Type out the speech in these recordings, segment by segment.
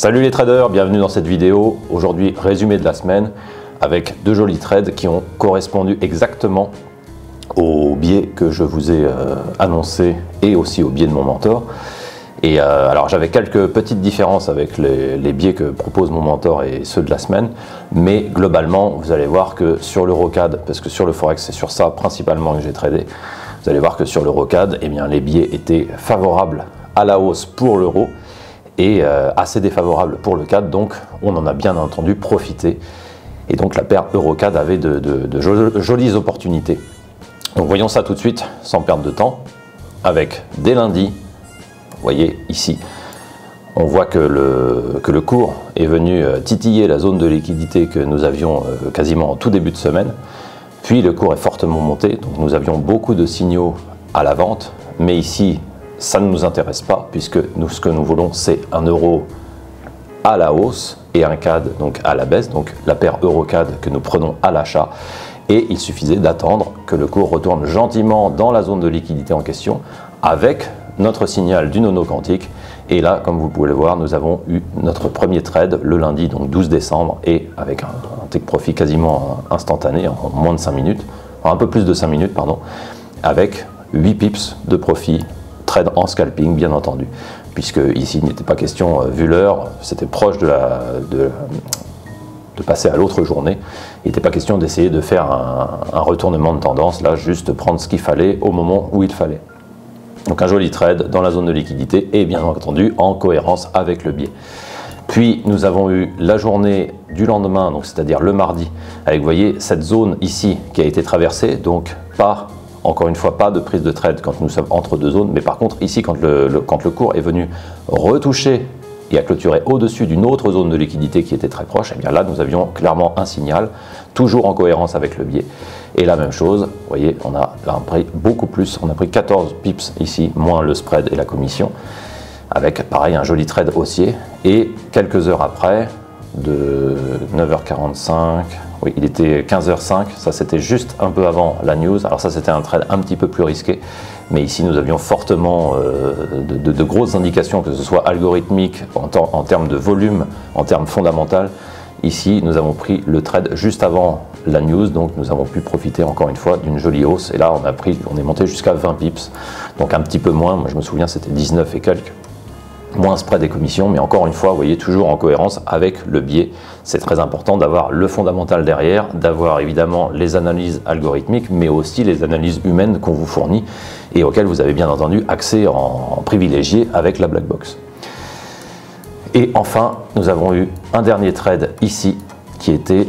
Salut les traders, bienvenue dans cette vidéo. Aujourd'hui, résumé de la semaine avec deux jolis trades qui ont correspondu exactement au biais que je vous ai annoncé et aussi au biais de mon mentor. Et alors j'avais quelques petites différences avec les biais que propose mon mentor et ceux de la semaine, mais globalement vous allez voir que sur l'Eurocad, parce que sur le Forex c'est sur ça principalement que j'ai tradé, vous allez voir que sur l'Eurocad, eh bien les biais étaient favorables à la hausse pour l'euro et assez défavorables pour le CAD, donc on en a bien entendu profité. Et donc la paire Eurocad avait de jolies opportunités. Donc voyons ça tout de suite, sans perdre de temps, avec dès lundi. Vous voyez ici, on voit que le cours est venu titiller la zone de liquidité que nous avions quasiment en tout début de semaine. Puis le cours est fortement monté, donc nous avions beaucoup de signaux à la vente. Mais ici, ça ne nous intéresse pas, puisque nous, ce que nous voulons, c'est un euro à la hausse et un CAD donc à la baisse. Donc la paire Eurocad que nous prenons à l'achat. Et il suffisait d'attendre que le cours retourne gentiment dans la zone de liquidité en question, avec notre signal du nono quantique. Et là, comme vous pouvez le voir, nous avons eu notre premier trade le lundi, donc 12 décembre, et avec un take profit quasiment instantané, en moins de 5 minutes, enfin un peu plus de 5 minutes, pardon, avec 8 pips de profit, trade en scalping, bien entendu, puisque ici, il n'était pas question, vu l'heure, c'était proche de passer à l'autre journée. Il n'était pas question d'essayer de faire un retournement de tendance, là, juste prendre ce qu'il fallait au moment où il fallait. Donc un joli trade dans la zone de liquidité et bien entendu en cohérence avec le biais. Puis nous avons eu la journée du lendemain, donc c'est-à-dire le mardi, avec, vous voyez, cette zone ici qui a été traversée, donc pas, encore une fois, pas de prise de trade quand nous sommes entre deux zones, mais par contre ici quand le cours est venu retoucher et a clôturé au-dessus d'une autre zone de liquidité qui était très proche, et bien là nous avions clairement un signal, toujours en cohérence avec le biais. Et la même chose, vous voyez, on a pris beaucoup plus, on a pris 14 pips ici, moins le spread et la commission, avec pareil un joli trade haussier. Et quelques heures après, de 9h45, oui, il était 15h05, ça c'était juste un peu avant la news. Alors ça c'était un trade un petit peu plus risqué, mais ici nous avions fortement de grosses indications, que ce soit algorithmique, en termes de volume, en termes fondamentaux. Ici nous avons pris le trade juste avant la news, donc nous avons pu profiter encore une fois d'une jolie hausse. Et là on est monté jusqu'à 20 pips, donc un petit peu moins, moi je me souviens c'était 19 et quelques. Moins spread et commissions, mais encore une fois, vous voyez, toujours en cohérence avec le biais. C'est très important d'avoir le fondamental derrière, d'avoir évidemment les analyses algorithmiques, mais aussi les analyses humaines qu'on vous fournit et auxquelles vous avez bien entendu accès en privilégié avec la black box. Et enfin, nous avons eu un dernier trade ici, qui était,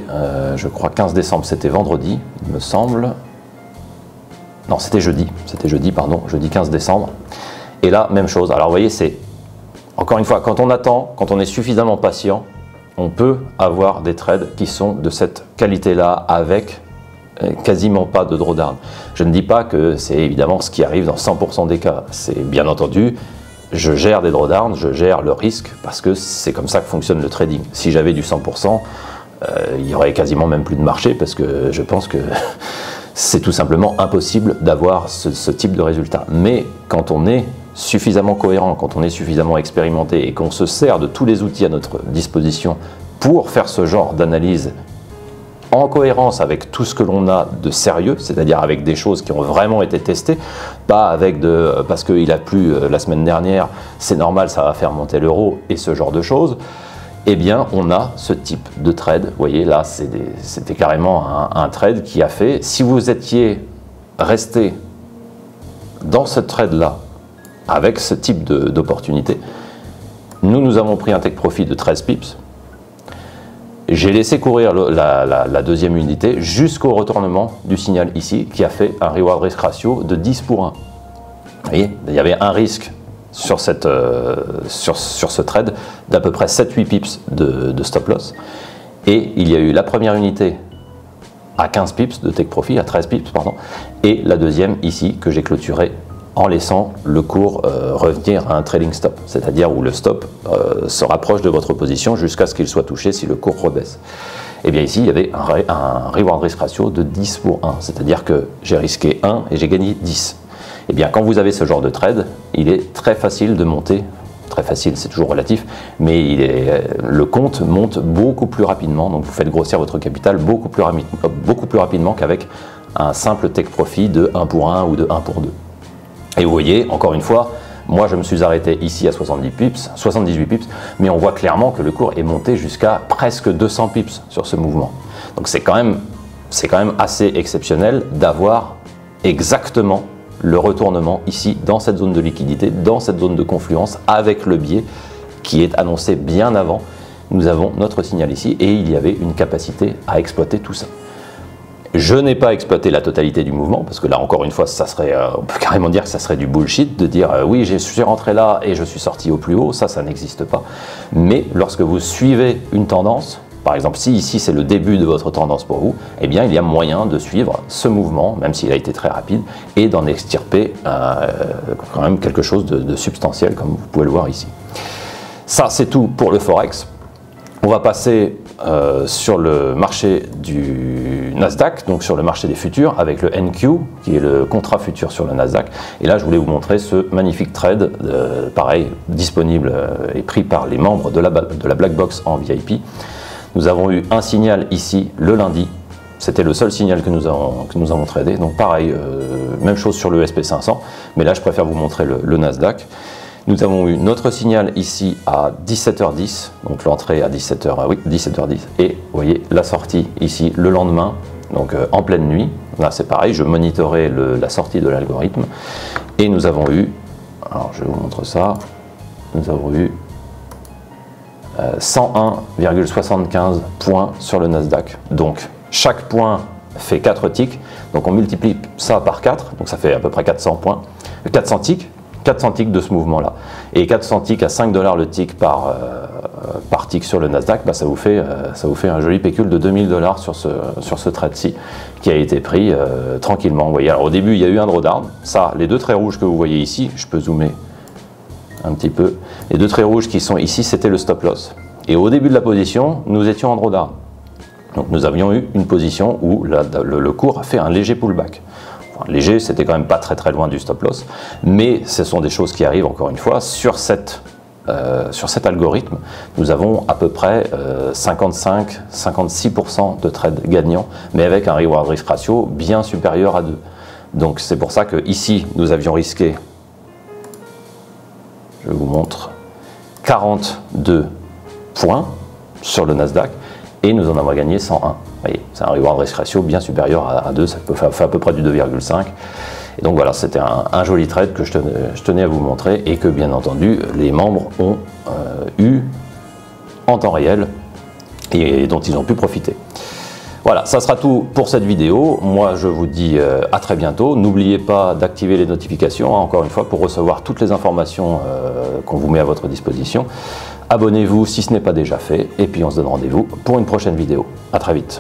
je crois, 15 décembre, c'était vendredi, il me semble. Non, c'était jeudi, pardon, jeudi 15 décembre. Et là, même chose. Alors, vous voyez, c'est encore une fois, quand on attend, quand on est suffisamment patient, on peut avoir des trades qui sont de cette qualité-là avec quasiment pas de drawdown. Je ne dis pas que c'est évidemment ce qui arrive dans 100% des cas. C'est bien entendu, je gère des drawdowns, je gère le risque parce que c'est comme ça que fonctionne le trading. Si j'avais du 100%, il y aurait quasiment même plus de marché parce que je pense que c'est tout simplement impossible d'avoir ce type de résultat. Mais quand on est suffisamment cohérent, quand on est suffisamment expérimenté et qu'on se sert de tous les outils à notre disposition pour faire ce genre d'analyse en cohérence avec tout ce que l'on a de sérieux, c'est-à-dire avec des choses qui ont vraiment été testées, pas avec parce qu'il a plu la semaine dernière, c'est normal, ça va faire monter l'euro et ce genre de choses, eh bien on a ce type de trade. Vous voyez là, c'était carrément un trade qui a fait, si vous étiez resté dans ce trade-là, avec ce type d'opportunité, nous avons pris un take profit de 13 pips. J'ai laissé courir la deuxième unité jusqu'au retournement du signal ici, qui a fait un reward risk ratio de 10 pour 1. Vous voyez, il y avait un risque sur ce trade d'à peu près 7-8 pips de stop loss. Et il y a eu la première unité à 15 pips de take profit, à 13 pips, pardon, et la deuxième ici que j'ai clôturée en laissant le cours revenir à un trailing stop, c'est-à-dire où le stop se rapproche de votre position jusqu'à ce qu'il soit touché si le cours rebaisse. Et bien ici, il y avait un reward risk ratio de 10 pour 1, c'est-à-dire que j'ai risqué 1 et j'ai gagné 10. Et bien quand vous avez ce genre de trade, il est très facile de monter très facile, c'est toujours relatif, mais le compte monte beaucoup plus rapidement, donc vous faites grossir votre capital beaucoup plus rapidement qu'avec un simple take profit de 1 pour 1 ou de 1 pour 2. Et vous voyez, encore une fois, moi je me suis arrêté ici à 78 pips, mais on voit clairement que le cours est monté jusqu'à presque 200 pips sur ce mouvement. Donc c'est quand même assez exceptionnel d'avoir exactement le retournement ici dans cette zone de liquidité, dans cette zone de confluence avec le biais qui est annoncé bien avant. Nous avons notre signal ici et il y avait une capacité à exploiter tout ça. Je n'ai pas exploité la totalité du mouvement parce que là encore une fois ça serait, on peut carrément dire que ça serait du bullshit de dire oui je suis rentré là et je suis sorti au plus haut, ça n'existe pas. Mais lorsque vous suivez une tendance, par exemple si ici c'est le début de votre tendance pour vous, eh bien il y a moyen de suivre ce mouvement, même s'il a été très rapide, et d'en extirper quand même quelque chose de substantiel comme vous pouvez le voir ici. Ça c'est tout pour le Forex. On va passer sur le marché du Nasdaq, donc sur le marché des futurs, avec le NQ, qui est le contrat futur sur le Nasdaq. Et là, je voulais vous montrer ce magnifique trade, pareil, disponible et pris par les membres de la Black Box en VIP. Nous avons eu un signal ici le lundi. C'était le seul signal que nous avons tradé. Donc pareil, même chose sur le SP500, mais là, je préfère vous montrer le Nasdaq. Nous avons eu notre signal ici à 17h10, donc l'entrée à 17h10, et vous voyez la sortie ici le lendemain, donc en pleine nuit. Là c'est pareil, je monitorais la sortie de l'algorithme, et nous avons eu, alors je vous montre ça, nous avons eu 101,75 points sur le Nasdaq. Donc chaque point fait 4 ticks, donc on multiplie ça par 4, donc ça fait à peu près 400 points, 400 ticks. 400 ticks de ce mouvement-là. Et 400 ticks à 5 $ le tick par tick sur le Nasdaq, bah ça vous fait un joli pécule de 2000 $ sur ce trade-ci qui a été pris tranquillement. Vous voyez, alors au début, il y a eu un drawdown. Ça, les deux traits rouges que vous voyez ici, je peux zoomer un petit peu. Les deux traits rouges qui sont ici, c'était le stop loss. Et au début de la position, nous étions en drawdown. Donc nous avions eu une position où le cours a fait un léger pullback. Léger, c'était quand même pas très loin du stop loss, mais ce sont des choses qui arrivent encore une fois sur cet algorithme. Nous avons à peu près 55-56% de trades gagnants, mais avec un reward risk ratio bien supérieur à 2. Donc c'est pour ça que ici nous avions risqué, je vous montre, 42 points sur le Nasdaq et nous en avons gagné 101. C'est un reward risk ratio bien supérieur à 2, ça fait à peu près du 2,5. Et donc voilà, c'était un joli trade que je tenais à vous montrer et que bien entendu les membres ont eu en temps réel et dont ils ont pu profiter. Voilà, ça sera tout pour cette vidéo. Moi, je vous dis à très bientôt. N'oubliez pas d'activer les notifications, encore une fois, pour recevoir toutes les informations qu'on vous met à votre disposition. Abonnez-vous si ce n'est pas déjà fait. Et puis, on se donne rendez-vous pour une prochaine vidéo. À très vite.